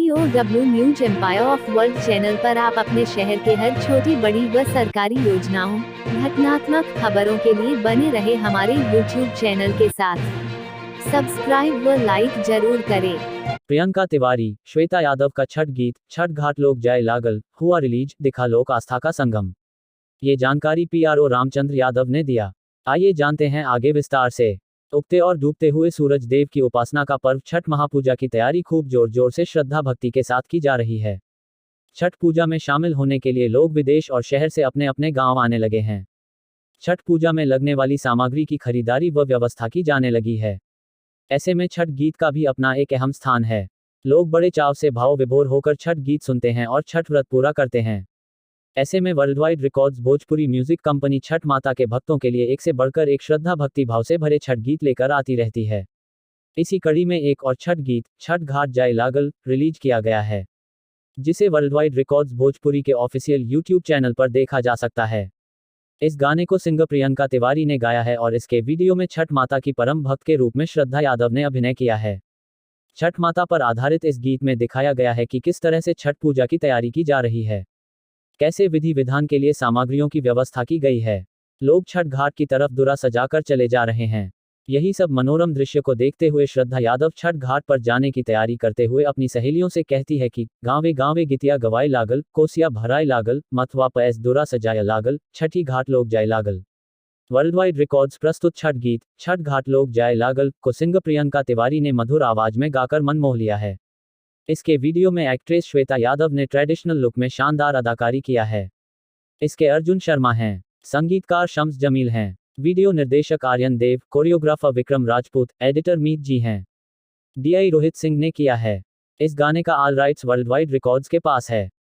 POW news empire of world channel पर आप अपने शहर के हर छोटी बड़ी व सरकारी योजनाओं, घटनात्मक खबरों के लिए बने रहे हमारे YouTube चैनल के साथ। सब्सक्राइब व लाइक जरूर करें। प्रियंका तिवारी, श्वेता यादव का छठ गीत छठ घाट लोक जय लागल हुआ रिलीज, दिखा लोक आस्था का संगम। ये जानकारी PRO रामचंद्र यादव ने दिया। आइए जानते हैं आगे विस्तार से। उगते और डूबते हुए सूरज देव की उपासना का पर्व छठ महापूजा की तैयारी खूब जोर जोर से श्रद्धा भक्ति के साथ की जा रही है। छठ पूजा में शामिल होने के लिए लोग विदेश और शहर से अपने अपने गांव आने लगे हैं। छठ पूजा में लगने वाली सामग्री की खरीदारी व व्यवस्था की जाने लगी है। ऐसे में छठ गीत का भी अपना एक अहम स्थान है। लोग बड़े चाव से भाव विभोर होकर छठ गीत सुनते हैं और छठ व्रत पूरा करते हैं। ऐसे में worldwide records Bhojpuri music company Chhath माता के भक्तों के लिए एक से बढ़कर एक श्रद्धा भक्ति भाव से भरे छठ गीत लेकर आती रहती है। इसी कड़ी में एक और छठ गीत छठ घाट जय लागल रिलीज किया गया है, जिसे वर्ल्डवाइड रिकॉर्ड्स भोजपुरी के ऑफिशियल YouTube चैनल पर देखा जा सकता है। इस गाने को सिंगर प्रियंका तिवारी ने गाया है और इसके वीडियो में छठ माता की परम भक्त के रूप में श्रद्धा यादव ने अभिनय किया है। छठ माता पर आधारित इस गीत में दिखाया गया है कि किस तरह से छठ पूजा की तैयारी की जा रही है, कैसे विधि विधान के लिए सामग्रियों की व्यवस्था की गई है। लोग छठ घाट की तरफ दुरा सजाकर चले जा रहे हैं। यही सब मनोरम दृश्य को देखते हुए श्रद्धा यादव छठ घाट पर जाने की तैयारी करते हुए अपनी सहेलियों से कहती है कि गाँवे गाँवे गितिया गवाई लागल, कोसिया भराई लागल, मथवा पैस दुरा सजाया लागल, छठी घाट लोग जाय लागल। वर्ल्डवाइड रिकॉर्ड्स प्रस्तुत छठ गीत छठ घाट लोग जाय लागल को सिंगर प्रियंका तिवारी ने मधुर आवाज में गाकर मन मोह लिया है। इसके वीडियो में एक्ट्रेस श्वेता यादव ने ट्रेडिशनल लुक में शानदार अदाकारी किया है। इसके अर्जुन शर्मा हैं, संगीतकार शम्स जमील हैं, वीडियो निर्देशक आर्यन देव, कोरियोग्राफर विक्रम राजपूत, एडिटर मीत जी हैं। DI रोहित सिंह ने किया है। इस गाने का ऑल राइट्स वर्ल्डवाइड रिकॉर्ड्स के पास है।